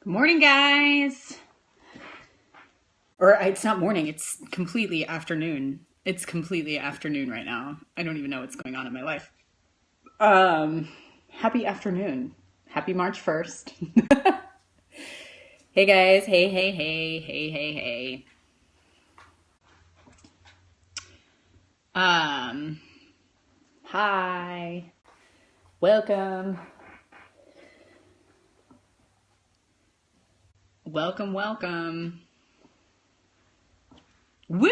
Good morning, guys. Or it's not morning, it's completely afternoon. It's completely afternoon right now. I don't even know what's going on in my life. Happy afternoon. Happy March 1st. Hey guys, hey. Hi. Welcome. Welcome. Woo!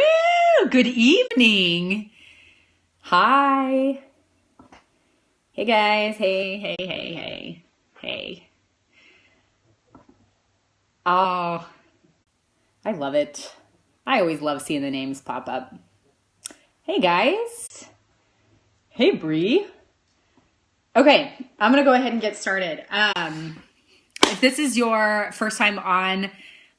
Good evening. Hi. Hey guys. Hey. Oh, I love it. I always love seeing the names pop up. Hey guys. Hey Bree. Okay, I'm gonna go ahead and get started. If this is your first time on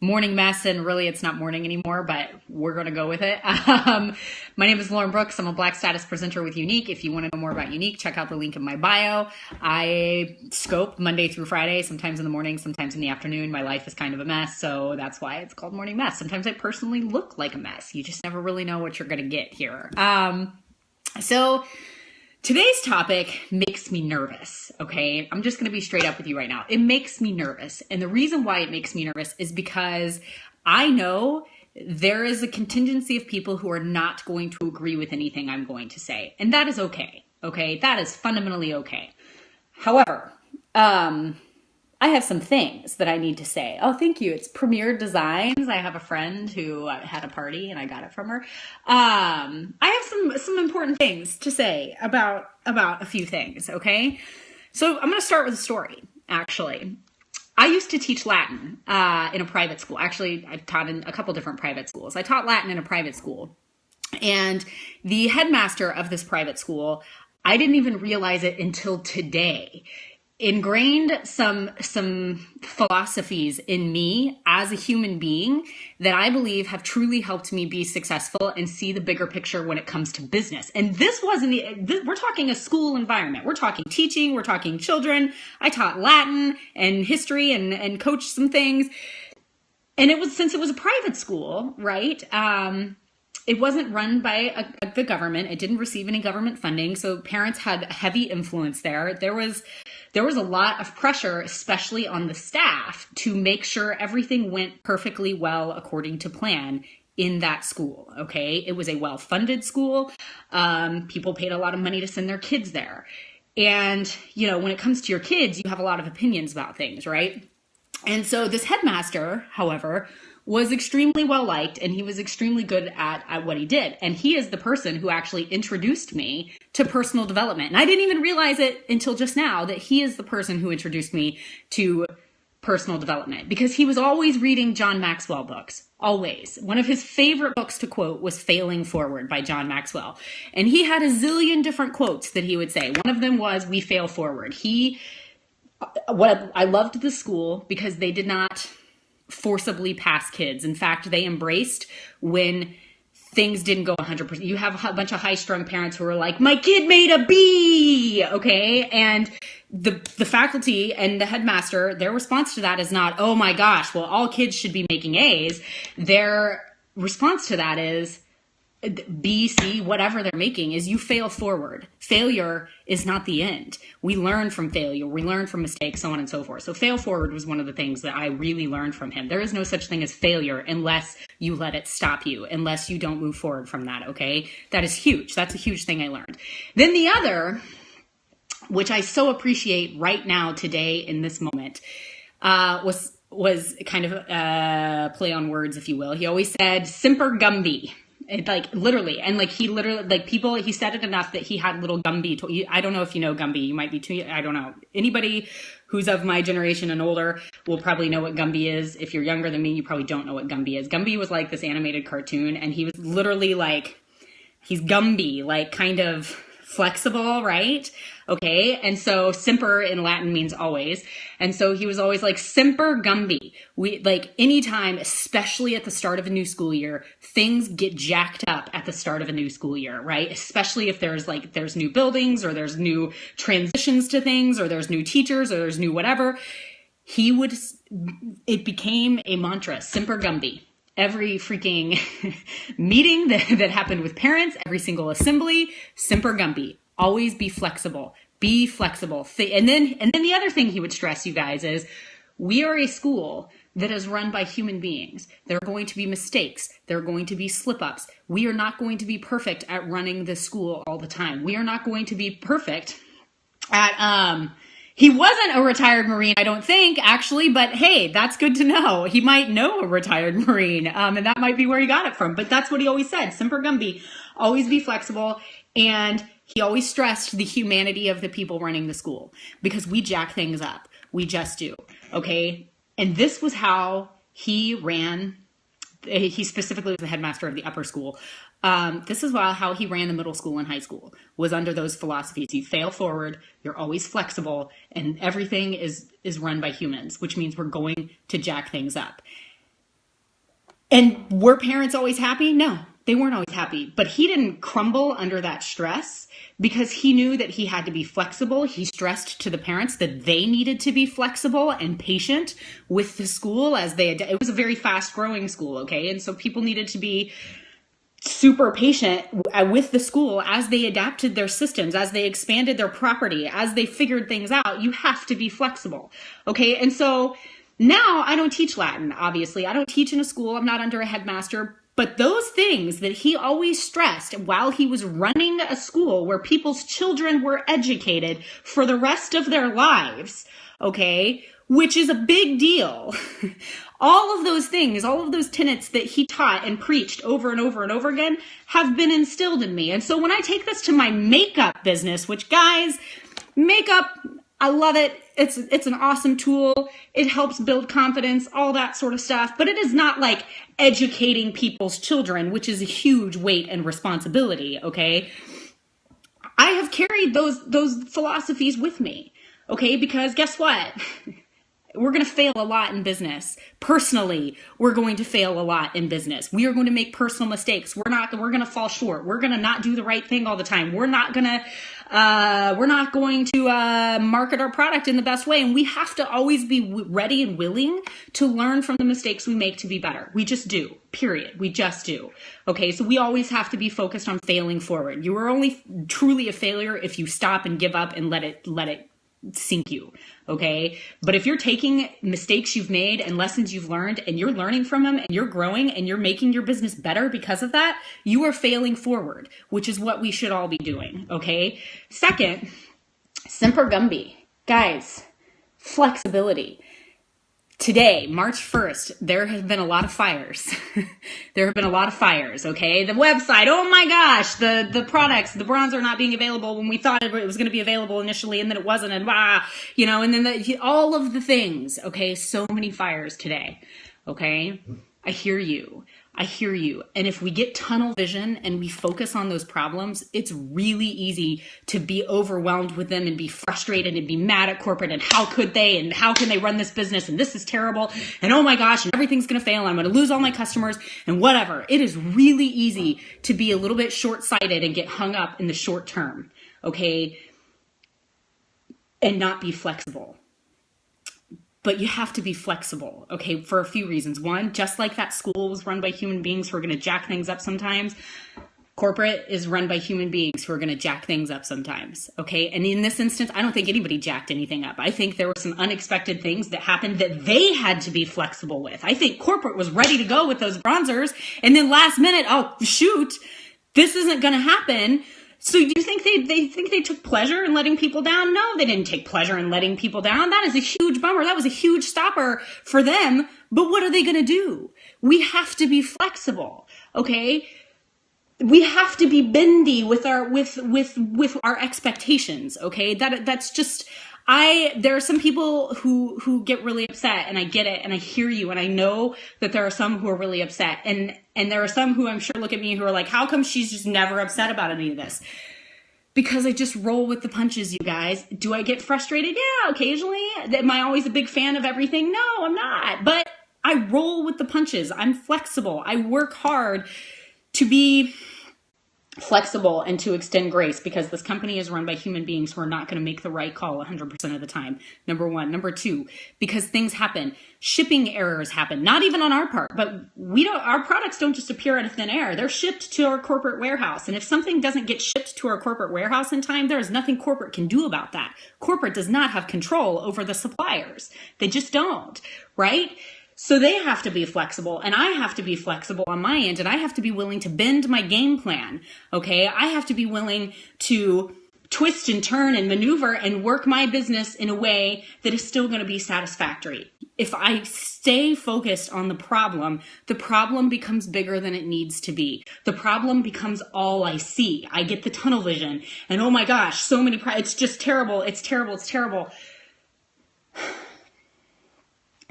Morning Mess, and really it's not morning anymore, but we're going to go with it. My name is Lauren Brooks. I'm a Black status presenter with Unique. If you want to know more about Unique, check out the link in my bio. I scope Monday through Friday, sometimes in the morning, sometimes in the afternoon. My life is kind of a mess, so that's why it's called Morning Mess. Sometimes I personally look like a mess. You just never really know what you're going to get here. So today's topic makes me nervous, okay? I'm just going to be straight up with you right now. It makes me nervous. And the reason why it makes me nervous is because I know there is a contingency of people who are not going to agree with anything I'm going to say. And that is okay, okay? That is fundamentally okay. However, I have some things that I need to say. Oh, thank you. It's Premier Designs. I have a friend who had a party and I got it from her. I have some important things to say about a few things, okay? So I'm going to start with a story, actually. I used to teach Latin in a private school. Actually, I taught in a couple different private schools. I taught Latin in a private school. And the headmaster of this private school, I didn't even realize it until today, ingrained some philosophies in me as a human being that I believe have truly helped me be successful and see the bigger picture when it comes to business. And this wasn't we're talking a school environment. We're talking teaching, we're talking children. I taught Latin and history and coached some things. And since it was a private school, right? It wasn't run by the government. It didn't receive any government funding. So parents had heavy influence there. There was a lot of pressure, especially on the staff, to make sure everything went perfectly well according to plan in that school, okay? It was a well-funded school. People paid a lot of money to send their kids there. And, you know, when it comes to your kids, you have a lot of opinions about things, right? And so this headmaster, however, was extremely well liked, and he was extremely good at what he did. And he is the person who actually introduced me to personal development. And I didn't even realize it until just now that he is the person who introduced me to personal development, because he was always reading John Maxwell books. Always. One of his favorite books to quote was Failing Forward by John Maxwell. And he had a zillion different quotes that he would say. One of them was, "We fail forward." I loved the school because they did not forcibly pass kids. In fact, they embraced when things didn't go 100%. You have a bunch of high-strung parents who are like, "My kid made a B," okay? And the faculty and the headmaster, their response to that is not, "Oh my gosh, well, all kids should be making A's." Their response to that is, B, C, whatever they're making, is you fail forward. Failure is not the end. We learn from failure. We learn from mistakes, so on and so forth. So fail forward was one of the things that I really learned from him. There is no such thing as failure unless you let it stop you, unless you don't move forward from that, okay? That is huge. That's a huge thing I learned. Then the other, which I so appreciate right now, today, in this moment, was kind of a play on words, if you will. He always said, "Semper Gumby." It, like, literally, and like he literally, like, people, he said it enough that he had little Gumby. I don't know if you know Gumby. You might be too, I don't know. Anybody who's of my generation and older will probably know what Gumby is. If you're younger than me, you probably don't know what Gumby is. Gumby was like this animated cartoon, and he was literally like, he's Gumby, like kind of flexible, right? Okay. And so semper in Latin means always. And so he was always like, "Semper Gumby." We, like, anytime, especially at the start of a new school year, things get jacked up at the start of a new school year, right? Especially if there's new buildings, or there's new transitions to things, or there's new teachers, or there's new whatever. it became a mantra, Semper Gumby. Every freaking meeting that happened with parents, every single assembly, Semper Gumby. Always be flexible. Be flexible. And then the other thing he would stress, you guys, is we are a school that is run by human beings. There are going to be mistakes. There are going to be slip-ups. We are not going to be perfect at running the school all the time. We are not going to be perfect at, he wasn't a retired Marine, I don't think, actually, but hey, that's good to know. He might know a retired Marine, and that might be where he got it from, but that's what he always said, Semper Gumby, always be flexible, and he always stressed the humanity of the people running the school, because we jack things up. We just do, okay? And this was how he ran. He specifically was the headmaster of the upper school. This is how he ran the middle school and high school, was under those philosophies. You fail forward, you're always flexible, and everything is run by humans, which means we're going to jack things up. And were parents always happy? No, they weren't always happy. But he didn't crumble under that stress because he knew that he had to be flexible. He stressed to the parents that they needed to be flexible and patient with the school it was a very fast growing school, okay? And so people needed to be super patient with the school as they adapted their systems, as they expanded their property, as they figured things out. You have to be flexible, okay? And so now I don't teach Latin, obviously. I don't teach in a school. I'm not under a headmaster. But those things that he always stressed while he was running a school where people's children were educated for the rest of their lives, okay, which is a big deal. All of those things, all of those tenets that he taught and preached over and over and over again have been instilled in me. And so when I take this to my makeup business, which guys, makeup, I love it. It's an awesome tool. It helps build confidence, all that sort of stuff. But it is not like educating people's children, which is a huge weight and responsibility, okay? I have carried those philosophies with me, okay? Because guess what? We're going to fail a lot in business. Personally, we're going to fail a lot in business. We are going to make personal mistakes. We're going to fall short. We're going to not do the right thing all the time. We're not going to market our product in the best way. And we have to always be ready and willing to learn from the mistakes we make to be better. We just do, period. We just do. Okay. So we always have to be focused on failing forward. You are only truly a failure if you stop and give up and let it sink you. Okay. But if you're taking mistakes you've made and lessons you've learned and you're learning from them and you're growing and you're making your business better because of that, you are failing forward, which is what we should all be doing. Okay. Second, Semper Gumby. Guys, flexibility. Today, March 1st, there have been a lot of fires. There have been a lot of fires, okay? The website, oh my gosh, the products, the bronzer not being available when we thought it was going to be available initially and then it wasn't, and and then all of the things, okay? So many fires today, okay? I hear you. I hear you. And if we get tunnel vision and we focus on those problems, it's really easy to be overwhelmed with them and be frustrated and be mad at corporate and how could they and how can they run this business and this is terrible and oh my gosh and everything's going to fail and I'm going to lose all my customers and whatever. It is really easy to be a little bit short-sighted and get hung up in the short term, okay, and not be flexible. But you have to be flexible, okay, for a few reasons. One, just like that school was run by human beings who are going to jack things up sometimes, corporate is run by human beings who are going to jack things up sometimes, okay? And in this instance, I don't think anybody jacked anything up. I think there were some unexpected things that happened that they had to be flexible with. I think corporate was ready to go with those bronzers, and then last minute, oh, shoot, this isn't going to happen. So do you think they took pleasure in letting people down? No, they didn't take pleasure in letting people down. That is a huge bummer. That was a huge stopper for them. But what are they going to do? We have to be flexible, okay? We have to be bendy with our expectations, okay? That's just there are some people who get really upset, and I get it, and I hear you, and I know that there are some who are really upset, and there are some who I'm sure look at me who are like, how come she's just never upset about any of this? Because I just roll with the punches, you guys. Do I get frustrated? Yeah, occasionally. Am I always a big fan of everything? No, I'm not. But I roll with the punches. I'm flexible. I work hard to be flexible and to extend grace, because this company is run by human beings who are not going to make the right call 100% of the time. Number one. Number two, because things happen. Shipping errors happen, not even on our part, but our products don't just appear out of thin air. They're shipped to our corporate warehouse. And if something doesn't get shipped to our corporate warehouse in time, there is nothing corporate can do about that. Corporate does not have control over the suppliers. They just don't, right? So they have to be flexible, and I have to be flexible on my end, and I have to be willing to bend my game plan, okay? I have to be willing to twist and turn and maneuver and work my business in a way that is still going to be satisfactory. If I stay focused on the problem becomes bigger than it needs to be. The problem becomes all I see. I get the tunnel vision, and oh my gosh, so many, it's just terrible, it's terrible, it's terrible.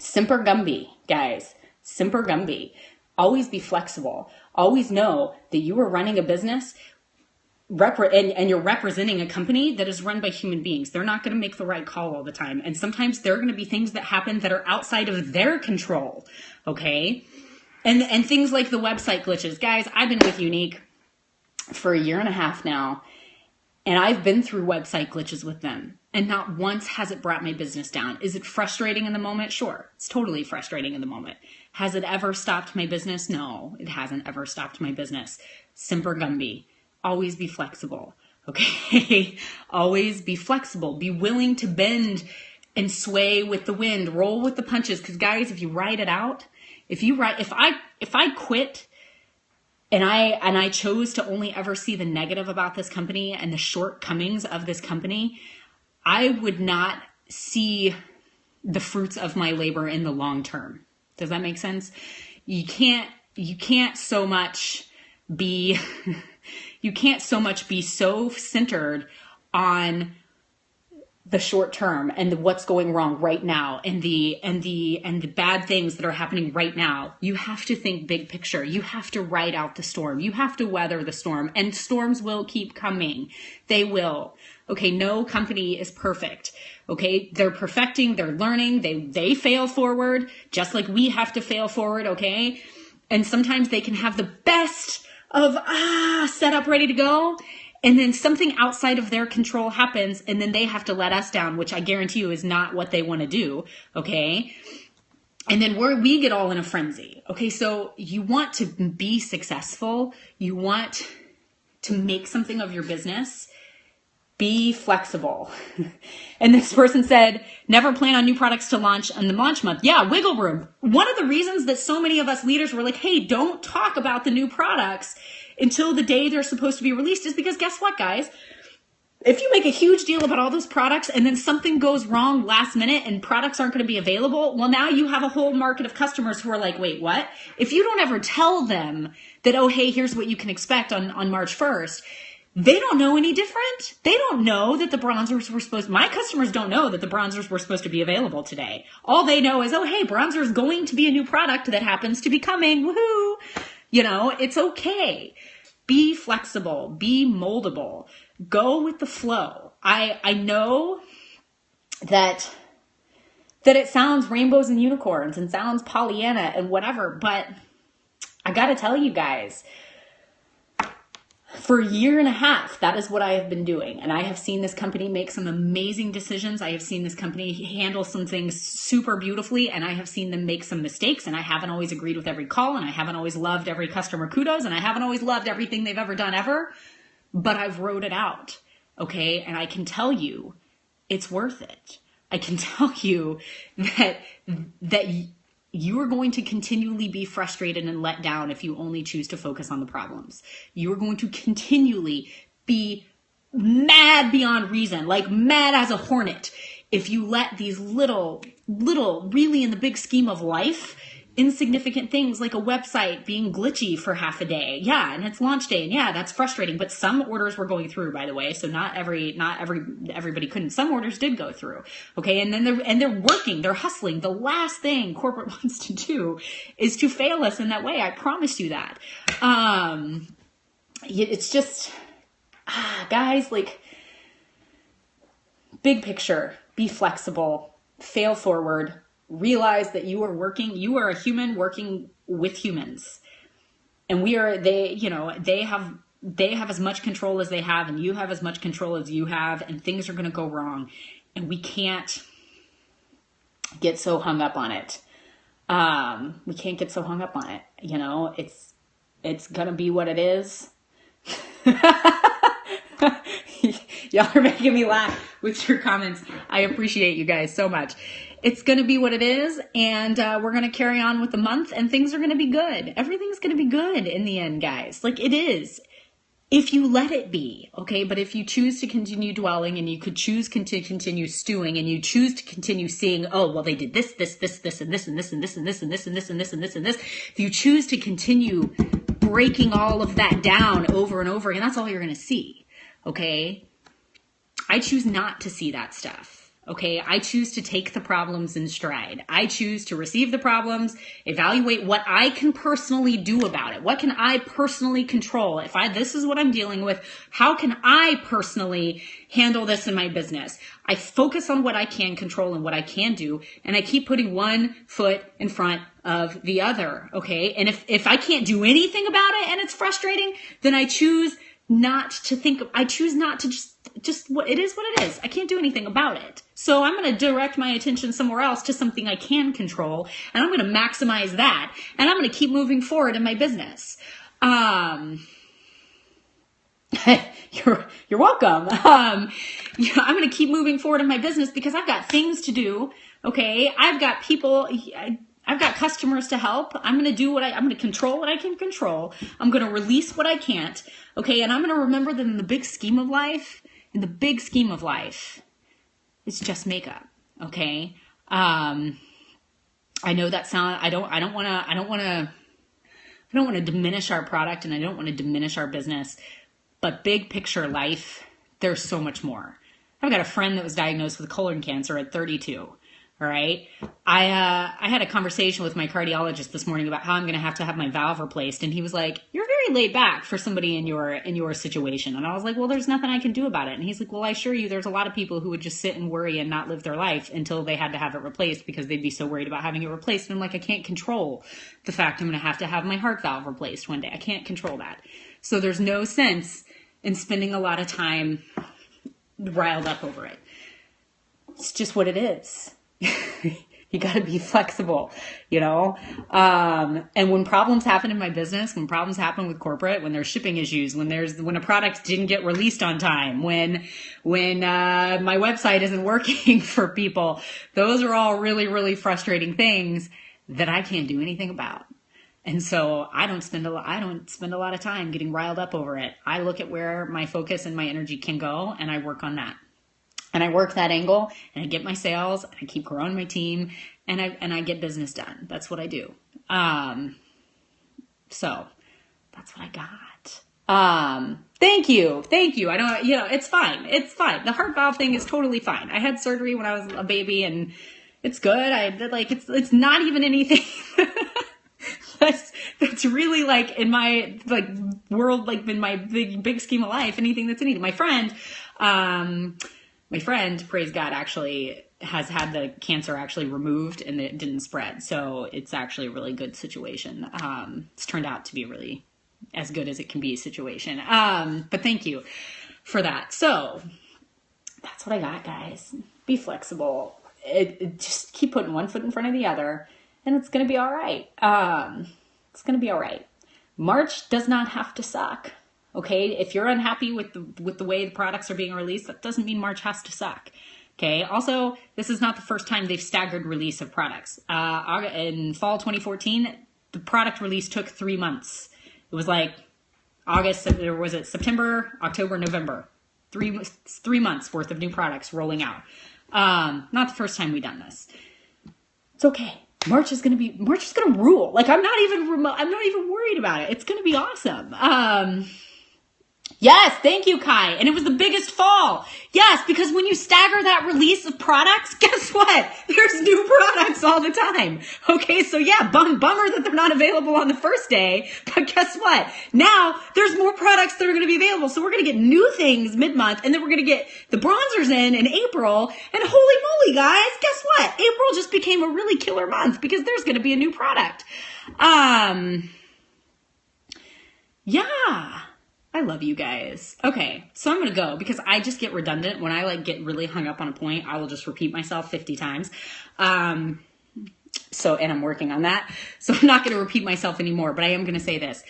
Semper Gumby, guys. Semper Gumby. Always be flexible. Always know that you are running a business and you're representing a company that is run by human beings. They're not going to make the right call all the time. And sometimes there are going to be things that happen that are outside of their control. Okay? And things like the website glitches. Guys, I've been with Unique for 1.5 years now. And I've been through website glitches with them. And not once has it brought my business down. Is it frustrating in the moment? Sure. It's totally frustrating in the moment. Has it ever stopped my business? No, it hasn't ever stopped my business. Semper Gumby. Always be flexible. Okay? Always be flexible. Be willing to bend and sway with the wind. Roll with the punches. Because guys, if you ride it out, if I quit and I chose to only ever see the negative about this company and the shortcomings of this company, I would not see the fruits of my labor in the long term. Does that make sense? You can't so much be so centered on the short term and what's going wrong right now and the bad things that are happening right now. You have to think big picture. You have to ride out the storm. You have to weather the storm, and storms will keep coming. They will. Okay. No company is perfect. Okay. They're perfecting, they're learning, they fail forward just like we have to fail forward. Okay. And sometimes they can have the best of set up, ready to go. And then something outside of their control happens, and then they have to let us down, which I guarantee you is not what they want to do, okay? And then we get all in a frenzy, okay? So you want to be successful. You want to make something of your business. Be flexible. And this person said, never plan on new products to launch on the launch month. Yeah, wiggle room. One of the reasons that so many of us leaders were like, hey, don't talk about the new products until the day they're supposed to be released is because guess what, guys? If you make a huge deal about all those products and then something goes wrong last minute and products aren't going to be available, well, now you have a whole market of customers who are like, wait, what? If you don't ever tell them that, oh, hey, here's what you can expect on March 1st, they don't know any different. They don't know that the bronzers were my customers don't know that the bronzers were supposed to be available today. All they know is, oh, hey, bronzer is going to be a new product that happens to be coming. Woohoo. It's okay. Be flexible, be moldable, go with the flow. I know that it sounds rainbows and unicorns and sounds Pollyanna and whatever, but I got to tell you guys, for 1.5 years, that is what I have been doing. And I have seen this company make some amazing decisions. I have seen this company handle some things super beautifully, and I have seen them make some mistakes, and I haven't always agreed with every call, and I haven't always loved every customer kudos, and I haven't always loved everything they've ever done ever, but I've wrote it out. Okay. And I can tell you it's worth it. I can tell you that you are going to continually be frustrated and let down if you only choose to focus on the problems. You are going to continually be mad beyond reason, like mad as a hornet, if you let these little, really in the big scheme of life, insignificant things like a website being glitchy for half a day. Yeah, and it's launch day, and yeah, that's frustrating. But some orders were going through, by the way, so not everybody couldn't. Some orders did go through. Okay, and then they're working, they're hustling. The last thing corporate wants to do is to fail us in that way. I promise you that. It's just, guys, like, big picture, be flexible, fail forward. Realize that you are a human working with humans, and they have they have as much control as they have, and you have as much control as you have, and things are going to go wrong. And we can't get so hung up on it. We can't get so hung up on it. You know, it's going to be what it is. Y'all are making me laugh with your comments. I appreciate you guys so much. It's going to be what it is, and we're going to carry on with the month, and things are going to be good. Everything's going to be good in the end, guys. Like, it is. If you let it be, okay? But if you choose to continue dwelling, and you could choose to continue stewing, and you choose to continue seeing, oh, well, they did this, and this, and this, and this, and this, and this, and this, and this, and this, and this, and this. If you choose to continue breaking all of that down over and over again, that's all you're going to see, okay? I choose not to see that stuff. Okay, I choose to take the problems in stride. I choose to receive the problems, evaluate what I can personally do about it. What can I personally control? If this is what I'm dealing with, how can I personally handle this in my business? I focus on what I can control and what I can do, and I keep putting one foot in front of the other, okay? And if I can't do anything about it and it's frustrating, then I choose not to think, I choose not to just what it is what it is. I can't do anything about it. So I'm going to direct my attention somewhere else to something I can control, and I'm going to maximize that, and I'm going to keep moving forward in my business. You're welcome. I'm going to keep moving forward in my business because I've got things to do. Okay. I've got people, I've got customers to help. I'm going to do I'm going to control what I can control. I'm going to release what I can't. Okay. And I'm going to remember that in the big scheme of life, it's just makeup. Okay. I know that I don't want to diminish our product, and I don't want to diminish our business, but big picture life, there's so much more. I've got a friend that was diagnosed with colon cancer at 32. All right. I had a conversation with my cardiologist this morning about how I'm going to have my valve replaced. And he was like, you're very laid back for somebody in your situation. And I was like, well, there's nothing I can do about it. And he's like, well, I assure you, there's a lot of people who would just sit and worry and not live their life until they had to have it replaced because they'd be so worried about having it replaced. And I'm like, I can't control the fact I'm going to have my heart valve replaced one day. I can't control that. So there's no sense in spending a lot of time riled up over it. It's just what it is. You got to be flexible, you know? And when problems happen in my business, when problems happen with corporate, when there's shipping issues, when a product didn't get released on time, when my website isn't working for people, those are all really, really frustrating things that I can't do anything about. And so I don't spend a lot of time getting riled up over it. I look at where my focus and my energy can go, and I work on that. And I work that angle, and I get my sales, and I keep growing my team, and I get business done. That's what I do. So that's what I got. Thank you. I don't, it's fine. It's fine. The heart valve thing is totally fine. I had surgery when I was a baby, and it's good. It's not even anything that's really like in my like world, like in my big scheme of life, anything that's anything. My friend, praise God, actually has had the cancer actually removed, and it didn't spread. So it's actually a really good situation. It's turned out to be really as good as it can be situation. But thank you for that. So that's what I got, guys. Be flexible. Just keep putting one foot in front of the other, and it's going to be all right. It's going to be all right. March does not have to suck. Okay, if you're unhappy with the way the products are being released, that doesn't mean March has to suck. Okay, also, this is not the first time they've staggered release of products. In fall 2014, the product release took 3 months. It was like September, October, November. 3 months worth of new products rolling out. Not the first time we've done this. It's okay. March is gonna rule. Like, I'm not even worried about it. It's gonna be awesome. Yes, thank you, Kai. And it was the biggest fall. Yes, because when you stagger that release of products, guess what? There's new products all the time. Okay, so yeah, bummer that they're not available on the first day. But guess what? Now there's more products that are going to be available. So we're going to get new things mid-month, and then we're going to get the bronzers in April. And holy moly, guys, guess what? April just became a really killer month because there's going to be a new product. Yeah. I love you guys. Okay, so I'm gonna go because I just get redundant. When I like get really hung up on a point, I will just repeat myself 50 times. And I'm working on that. So I'm not gonna repeat myself anymore, but I am gonna say this.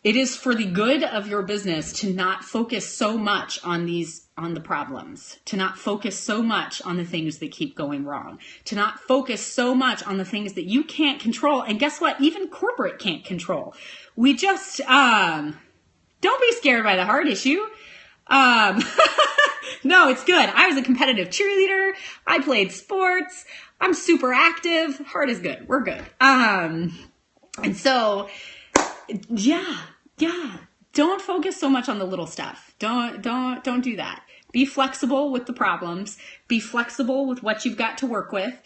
It is for the good of your business to not focus so much on the problems, to not focus so much on the things that keep going wrong, to not focus so much on the things that you can't control. And guess what? Even corporate can't control. We just, don't be scared by the heart issue. No, it's good. I was a competitive cheerleader. I played sports. I'm super active. Heart is good. We're good. And so, yeah. Don't focus so much on the little stuff. Don't do that. Be flexible with the problems. Be flexible with what you've got to work with.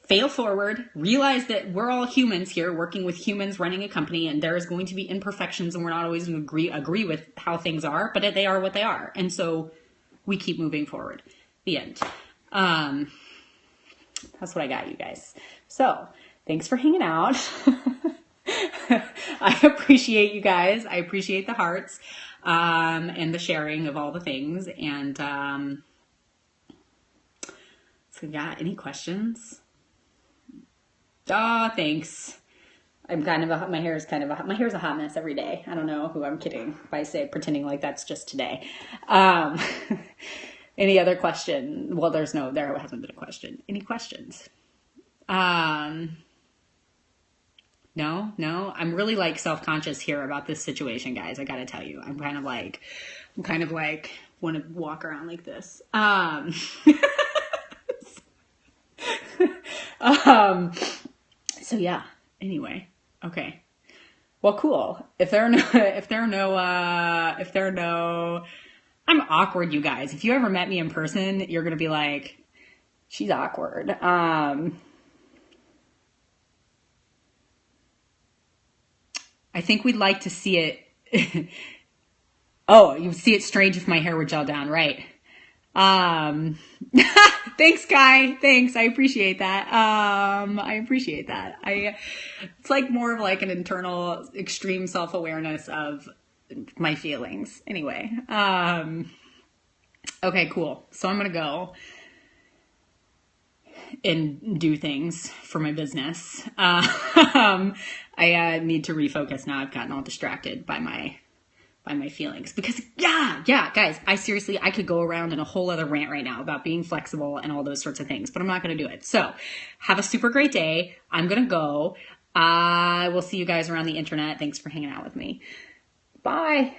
Fail forward. Realize that we're all humans here working with humans running a company, and there is going to be imperfections, and we're not always going to agree with how things are, but they are what they are. And so we keep moving forward. The end. That's what I got, you guys. So thanks for hanging out. I appreciate you guys. I appreciate the hearts, and the sharing of all the things. And, so yeah, any questions? Oh, thanks. My hair's a hot mess every day. I don't know who I'm kidding by pretending like that's just today. Any other question? Well, there hasn't been a question. Any questions? No, I'm really like self-conscious here about this situation, guys. I gotta tell you, I'm kind of like want to walk around like this. So yeah, anyway, okay. Well, cool. I'm awkward, you guys. If you ever met me in person, you're going to be like, she's awkward. I think we'd like to see it. Oh, you would see it strange if my hair were gel down, right? Thanks, Guy. Thanks. I appreciate that. It's like more of like an internal extreme self-awareness of my feelings. Anyway. Okay, cool. So I'm going to go and do things for my business. I need to refocus now. I've gotten all distracted by my feelings because yeah, guys, I could go around in a whole other rant right now about being flexible and all those sorts of things, but I'm not going to do it. So have a super great day. I'm going to go. I will see you guys around the internet. Thanks for hanging out with me. Bye.